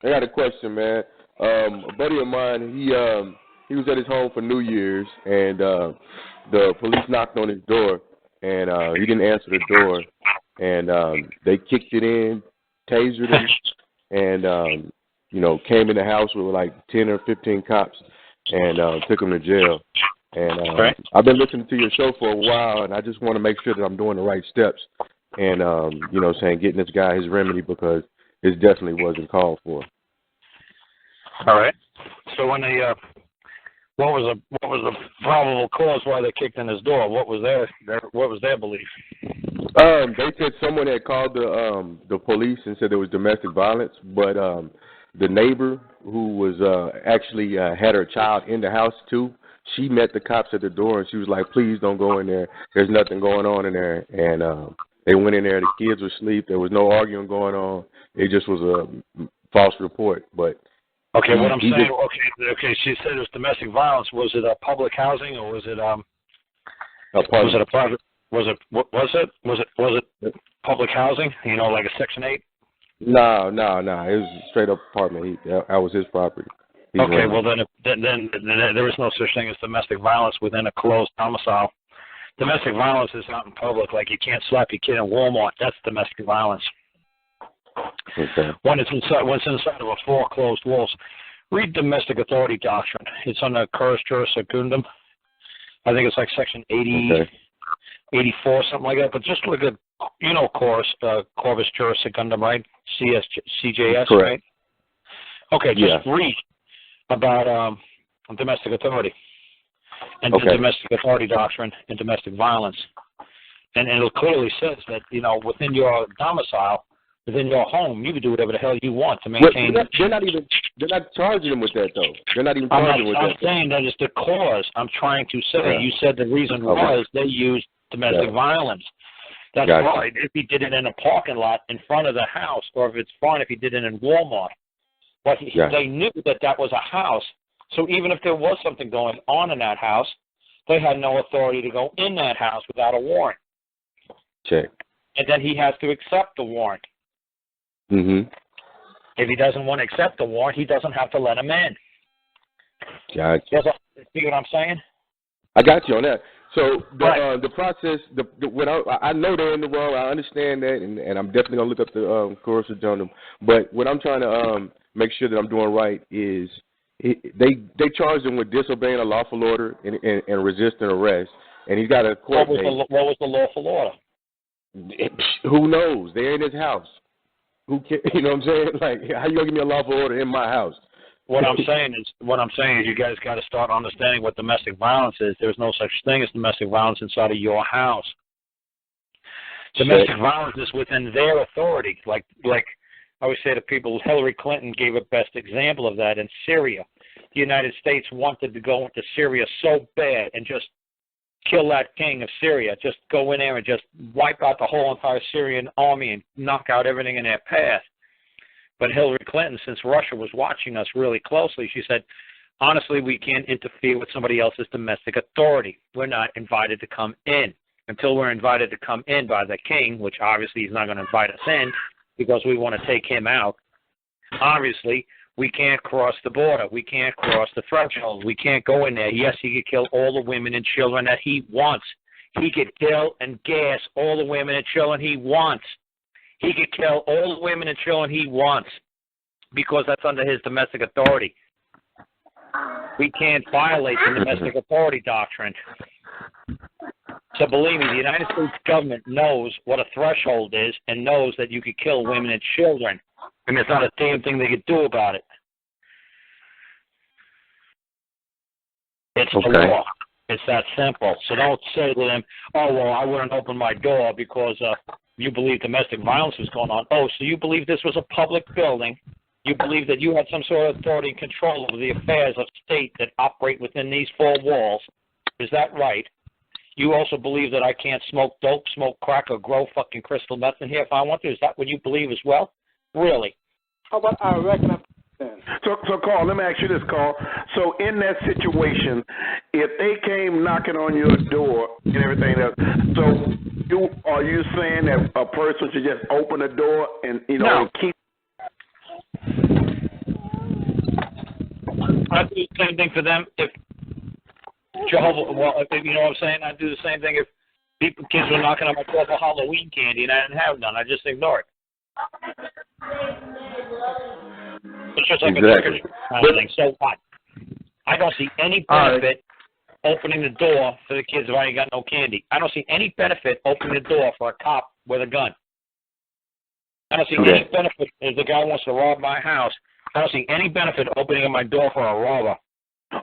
I got a question, man. A buddy of mine, he was at his home for New Year's, and the police knocked on his door, and he didn't answer the door, and they kicked it in, tasered him, and came in the house with like 10 or 15 cops, and took him to jail. And I've been listening to your show for a while, and I just want to make sure that I'm doing the right steps, and getting this guy his remedy, because it definitely wasn't called for. All right. So when they, what was the probable cause why they kicked in his door? What was their belief? They said someone had called the police and said there was domestic violence, but the neighbor who was actually had her child in the house too, she met the cops at the door and she was like, "Please don't go in there. There's nothing going on in there." And they went in there. The kids were asleep. There was no arguing going on. It just was a false report. But okay, what I'm saying. Okay. She said it was domestic violence. Was it a public housing or was it was it a private? Was it public housing? Like a Section 8? No. It was a straight up apartment. That was his property. Okay, well then there is no such thing as domestic violence within a closed domicile. Domestic violence is not in public. Like you can't slap your kid in Walmart. That's domestic violence. Okay. When it's inside of a four closed walls. Read domestic authority doctrine. It's under Curs Juris Secundum. I think it's like Section 80, 84, something like that. But just look at Corpus Juris Secundum, right? CJS, correct. right? Okay, just read about domestic authority and the domestic authority doctrine and domestic violence. And it clearly says that, within your domicile, within your home, you can do whatever the hell you want to maintain. They're not charging them with that, though. They're not even charging them with that. I'm saying that is the cause. I'm trying to say. You said the reason was they used domestic violence. That's right. If he did it in a parking lot in front of the house, or if it's fine if he did it in Walmart. But they knew that was a house. So even if there was something going on in that house, they had no authority to go in that house without a warrant. Check. And then he has to accept the warrant. Mm-hmm. If he doesn't want to accept the warrant, he doesn't have to let him in. Gotcha. See what I'm saying? I got you on that. So the process, when I know they're in the wrong, I understand that, and I'm definitely gonna look up the Curs Secundum. But what I'm trying to make sure that I'm doing right is they charged him with disobeying a lawful order and resisting arrest, and he's got a court date. What was the lawful order? Who knows? They're in his house. Who can, you know what I'm saying? Like, how you gonna give me a lawful order in my house? What I'm saying is you guys got to start understanding what domestic violence is. There's no such thing as domestic violence inside of your house. Domestic violence is within their authority. Like I always say to people, Hillary Clinton gave a best example of that in Syria. The United States wanted to go into Syria so bad and just kill that king of Syria, just go in there and just wipe out the whole entire Syrian army and knock out everything in their path. But Hillary Clinton, since Russia was watching us really closely, she said, honestly, we can't interfere with somebody else's domestic authority. We're not invited to come in. Until we're invited to come in by the king, which obviously he's not going to invite us in because we want to take him out, obviously we can't cross the border. We can't cross the threshold. We can't go in there. Yes, he could kill all the women and children that he wants. He could kill and gas all the women and children he wants. He could kill all the women and children he wants because that's under his domestic authority. We can't violate the domestic authority doctrine. So believe me, the United States government knows what a threshold is and knows that you could kill women and children, and there's not a damn thing they could do about it. It's the law. It's that simple. So don't say to them, oh, well, I wouldn't open my door because you believe domestic violence was going on. Oh, so you believe this was a public building. You believe that you had some sort of authority and control over the affairs of state that operate within these four walls. Is that right? You also believe that I can't smoke dope, smoke crack, or grow fucking crystal meth in here if I want to? Is that what you believe as well? Really? How about I reckon I'm So, Carl, let me ask you this, Carl. So, in that situation, if they came knocking on your door and everything else, so are you saying that a person should just open the door and no. keep? I do the same thing for them if Jehovah. Well, if, you know what I'm saying. I do the same thing if kids were knocking on my door for Halloween candy and I didn't have none. I just ignore it. It's just like a trick kind of thing. So what? I don't see any benefit opening the door for the kids if I ain't got no candy. I don't see any benefit opening the door for a cop with a gun. I don't see any benefit if the guy wants to rob my house. I don't see any benefit opening my door for a robber.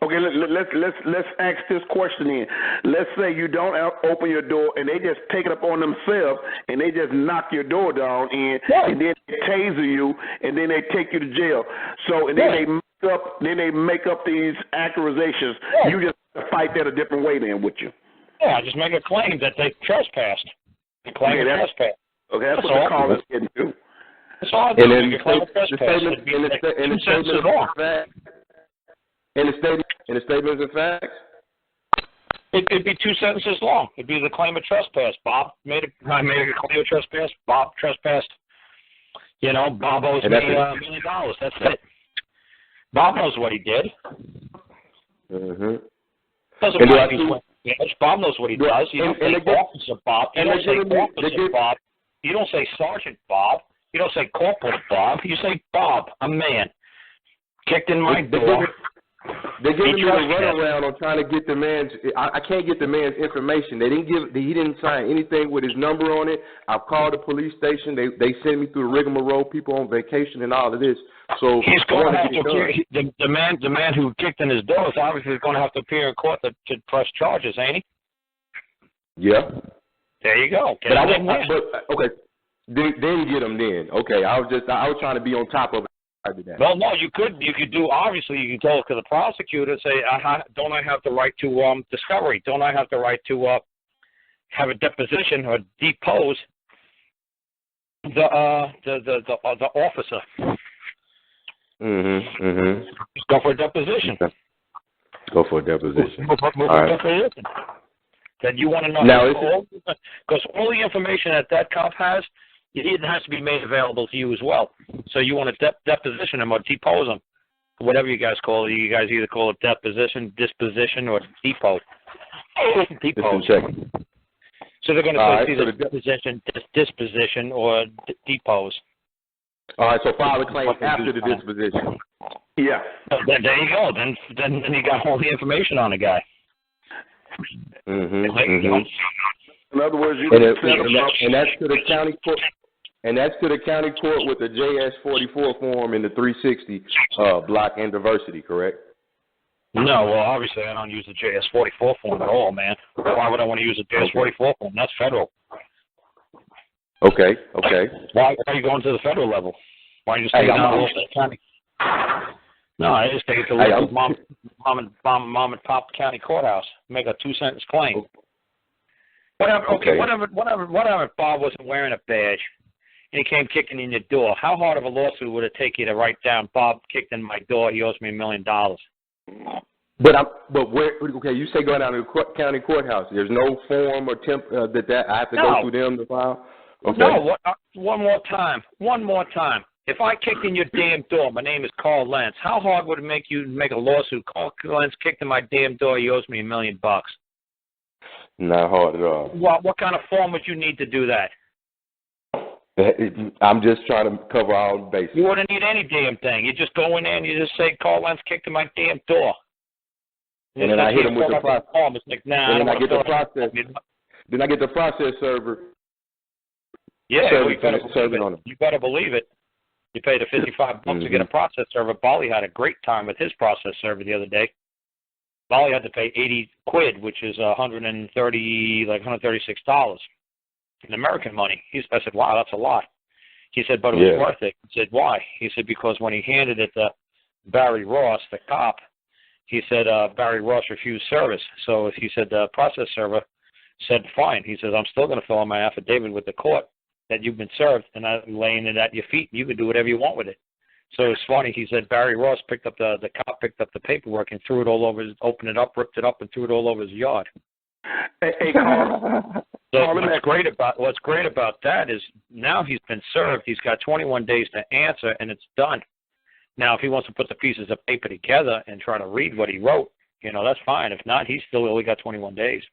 Okay, let's ask this question in. Let's say you don't open your door and they just take it up on themselves and they just knock your door down and then they taser you and then they take you to jail. So and then they make up these accusations. You just fight that a different way then, would you? Yeah, I just make a claim that they trespassed. The claim of trespass. Okay, that's what the call is getting to. That's all I do. And the claim of trespass. In the statements of facts? It'd be 2 sentences long. It'd be the claim of trespass. I made a claim of trespass. Bob trespassed. You know, Bob owes me $1 million. That's it. Bob knows what he did. Mm-hmm. Doesn't matter if he's Bob knows what he does. You don't say Officer Bob. You don't say Officer Bob. You don't say Sergeant Bob. You don't say Corporal Bob. You say Bob, a man. Kicked in my door. They're giving me the runaround on trying to get the man's. I can't get the man's information. He didn't sign anything with his number on it. I've called the police station. They send me through the rigmarole. People on vacation and all of this. So he's going to have to appear. The man who kicked in his door is obviously going to have to appear in court to press charges, ain't he? Yeah. There you go. Okay. Then get him. Then okay. I was trying to be on top of it. Well, no, you could do, obviously, you can talk to the prosecutor, say, don't I have the right to discovery? Don't I have the right to have a deposition or depose the officer? Just go for a deposition. Go for a deposition. Deposition. Then you want to know, because all the information that cop has, it has to be made available to you as well. So you want to deposition him or depose him, whatever you guys call it. You guys either call it deposition, disposition, or depose. Depose. So they're going to say either deposition, disposition, or depose. All right. So file a claim after the disposition. Yeah. There you go. Then you got all the information on the guy. In other words, and that's to the county court. And that's to the county court with the JS-44 form and the 360 block and diversity, correct? No, well, obviously I don't use the JS-44 form at all, man. Why would I want to use the JS-44 form? That's federal. Okay. Why are you going to the federal level? Why are you just taking out the county? No, I just take it to local mom and pop county courthouse. Make a 2-sentence claim. Whatever. Okay. Whatever. If Bob wasn't wearing a badge and he came kicking in your door, how hard of a lawsuit would it take you to write down Bob kicked in my door? He owes me $1 million. But where? Okay, you say go down to the county courthouse. There's no form or that I have to go through them to file. Okay. No. One more time. If I kicked in your damn door, my name is Karl Lentz. How hard would it make you make a lawsuit? Karl Lentz kicked in my damn door. He owes me $1 million. Not hard at all. What kind of form would you need to do that? I'm just trying to cover all the bases. You wouldn't need any damn thing. You just go in there and you just say, Karl Lentz kicked in my damn door. And then I hit him with the process. Like, and then I get the process. Then I get the process server. Yeah, you better believe it. You pay the $55 to get a process server. Bali had a great time with his process server the other day. Bali had to pay $80, which is $136 in American money. I said, wow, that's a lot. He said, but it was worth it. I said, why? He said, because when he handed it to Barry Ross, the cop, he said Barry Ross refused service. So he said the process server said, fine. He says, I'm still going to fill out my affidavit with the court that you've been served, and I'm laying it at your feet. You can do whatever you want with it. So it's funny. He said Barry Ross picked up the cop picked up the paperwork and threw it all over. Opened it up, ripped it up, and threw it all over his yard. Hey, Karl. So what's great about that is now he's been served. He's got 21 days to answer, and it's done. Now, if he wants to put the pieces of paper together and try to read what he wrote, that's fine. If not, he's still only got 21 days.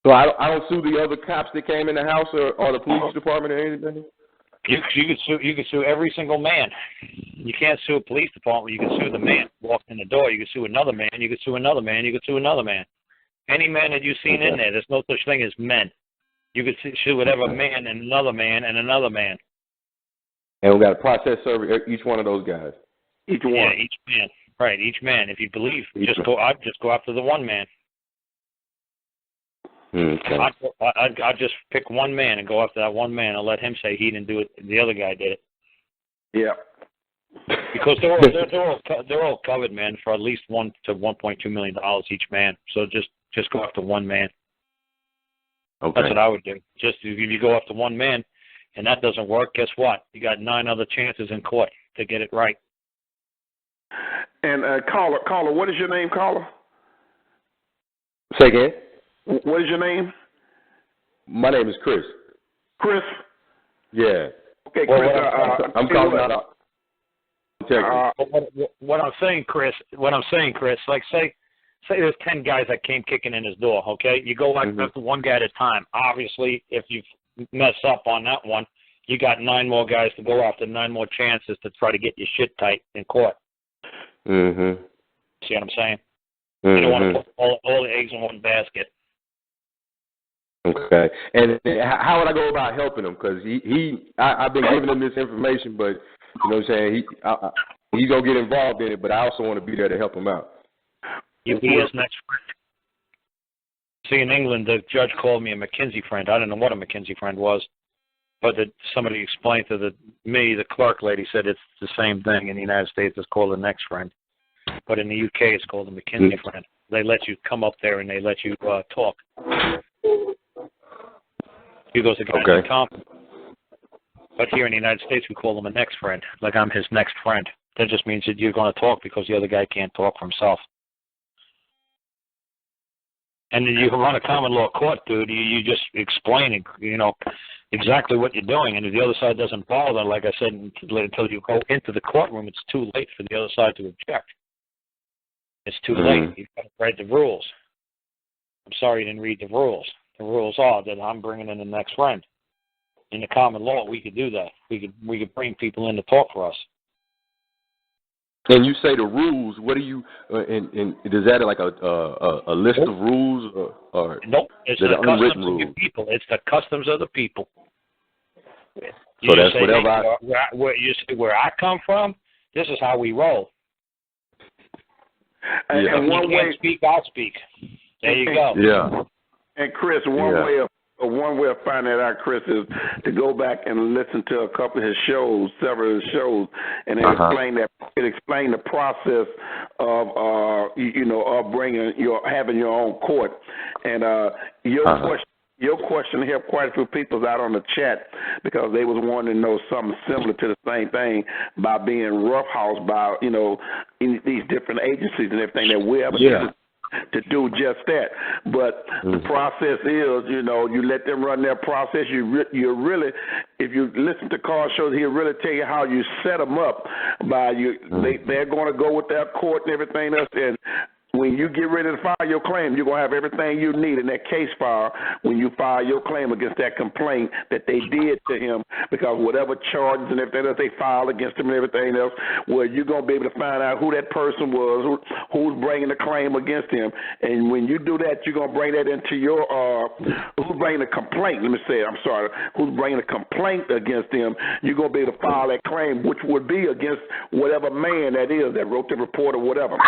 So I don't sue the other cops that came in the house or the police department or anything? You could sue every single man. You can't sue a police department. You can sue the man who walked in the door. You can sue another man. You can sue another man. You can sue another man. Any man that you've seen in there's no such thing as men. You could sue whatever man and another man and another man. And we got a process server each one of those guys. Each one. Yeah, each man. Right, each man. If you believe, I'd just go after the one man. Okay. I'd just pick one man and go after that one man and let him say he didn't do it. The other guy did it. Yeah. Because they're all covered, man, for at least $1 to $1.2 million each man. So just go after one man. Okay. That's what I would do. Just if you go after one man and that doesn't work, guess what? You got 9 other chances in court to get it right. And caller, what is your name, caller? Say again. What is your name? My name is Chris. Chris? Yeah. Okay, Chris. I'm calling out. What I'm saying, Chris, like say there's 10 guys that came kicking in his door, okay? You go after one guy at a time. Obviously, if you mess up on that one, you got 9 more guys to go after, 9 more chances to try to get your shit tight in court. Mm-hmm. See what I'm saying? Mm-hmm. You don't want to put all the eggs in one basket. Okay. And how would I go about helping him? Because I've been giving him this information, but you know what I'm saying, he's gonna get involved in it. But I also want to be there to help him out. You be his next friend. See, in England, the judge called me a McKinsey friend. I don't know what a McKinsey friend was, but somebody explained to me, the clerk lady said it's the same thing. In the United States, it's called a next friend, but in the UK, it's called a McKinsey friend. They let you come up there and they let you talk. He goes against the comp. But here in the United States, we call him a next friend. Like I'm his next friend. That just means that you're going to talk because the other guy can't talk for himself. And then you can run a common law court, dude. You just explain, exactly what you're doing. And if the other side doesn't bother, like I said, until you go into the courtroom, it's too late for the other side to object. It's too late. You've got to read the rules. I'm sorry you didn't read the rules. The rules are that I'm bringing in the next friend. In the common law, we could do that. We could bring people in to talk for us. And you say the rules. What do you? And is that like a list of rules or nope? It's the customs of the people. It's the customs of the people. So that's whatever. You say where I come from. This is how we roll. And one way to speak, I'll speak. There you go. Yeah. And Chris, one way of finding that out, Chris, is to go back and listen to a couple of his shows, several of his shows, and it explain the process of of having your own court. And your question helped quite a few people out on the chat because they was wanting to know something similar to the same thing by being roughhoused by in these different agencies and everything that we have to do just that. But the process is, you let them run their process. You really, if you listen to Karl shows, he'll really tell you how you set them up by you. They're going to go with their court and everything else. And when you get ready to file your claim, you're going to have everything you need in that case file when you file your claim against that complaint that they did to him, because whatever charges and everything else they filed against him and everything else, well, you're going to be able to find out who that person was, who's bringing the claim against him. And when you do that, you're going to bring that into your, who's bringing the complaint, who's bringing the complaint against him, you're going to be able to file that claim, which would be against whatever man that is that wrote the report or whatever.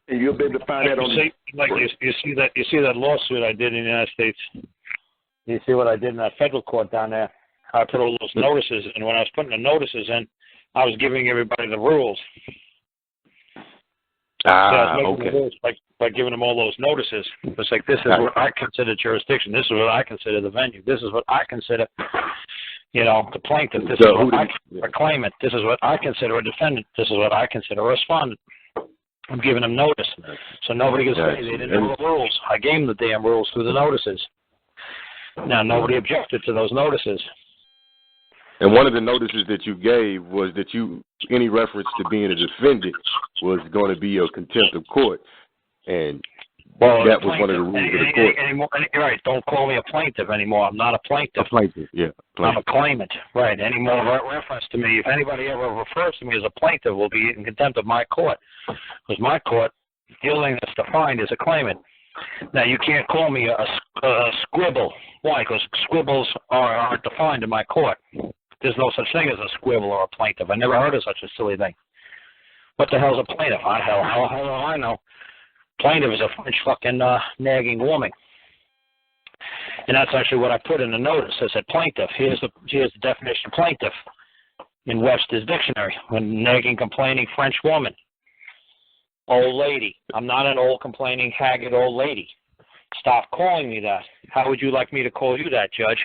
And you'll be able to find that on. You see that lawsuit I did in the United States. You see what I did in that federal court down there. I put all those notices, and when I was putting the notices in, I was giving everybody the rules. Okay. The rules by giving them all those notices. It's like, this is what I consider jurisdiction. This is what I consider the venue. This is what I consider, the plaintiff. This is what I consider a claimant. This is what I consider a defendant. This is what I consider a respondent. I'm giving them notice, so nobody can say they didn't know the rules. I gave them the damn rules through the notices. Now, nobody objected to those notices. And one of the notices that you gave was that any reference to being a defendant was going to be a contempt of court, and that was one of the rules of the court. Right, don't call me a plaintiff anymore. I'm not a plaintiff. A plaintiff, yeah. I'm a claimant. Right, any more reference to me, if anybody ever refers to me as a plaintiff, will be in contempt of my court. Because my court, the only thing that's defined is a claimant. Now, you can't call me a squibble. Why? Because squibbles aren't defined in my court. There's no such thing as a squibble or a plaintiff. I never heard of such a silly thing. What the hell's a plaintiff? Hell do I know? Plaintiff is a French fucking nagging woman. And that's actually what I put in the notice. I said plaintiff. Here's the definition of plaintiff in Webster's dictionary. A nagging, complaining French woman. Old lady. I'm not an old, complaining, haggard old lady. Stop calling me that. How would you like me to call you that, Judge?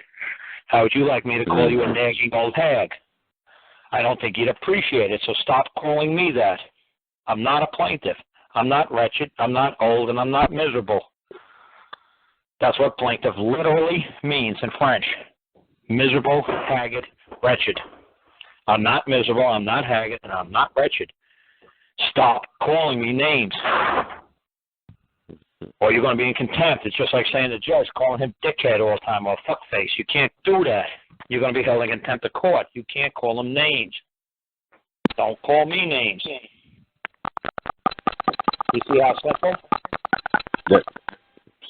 How would you like me to call you a nagging old hag? I don't think you'd appreciate it, so stop calling me that. I'm not a plaintiff. I'm not wretched. I'm not old, and I'm not miserable. That's what plaintiff literally means in French. Miserable, haggard, wretched. I'm not miserable, I'm not haggard, and I'm not wretched. Stop calling me names. Or you're going to be in contempt. It's just like saying the judge, calling him dickhead all the time or fuckface. You can't do that. You're going to be held in contempt of court. You can't call them names. Don't call me names. You see how simple? That's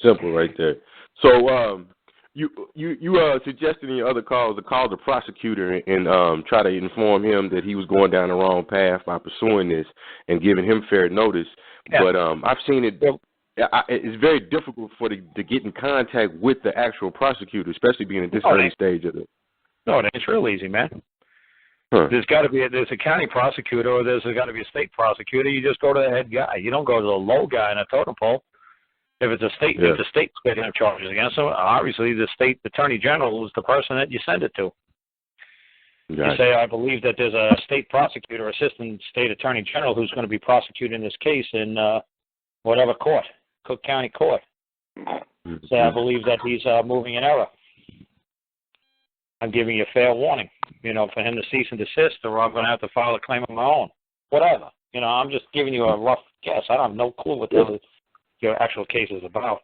simple right there. So you suggested in your other calls to call the prosecutor and try to inform him that he was going down the wrong path by pursuing this and giving him fair notice. Yeah. But I've seen it. It's very difficult to get in contact with the actual prosecutor, especially being at this early stage of it. No, it's real easy, man. Huh. There's a county prosecutor or there's got to be a state prosecutor. You just go to the head guy. You don't go to the low guy in a totem pole. If it's a state, if the state's getting charges against them, obviously the state attorney general is the person that you send it to. You say, I believe that there's a state prosecutor, assistant state attorney general, who's going to be prosecuting this case in whatever court, Cook County Court. Say, I believe that he's moving in error. I'm giving you a fair warning, for him to cease and desist, or I'm going to have to file a claim of my own. Whatever. I'm just giving you a rough guess. I have no clue what your actual case is about.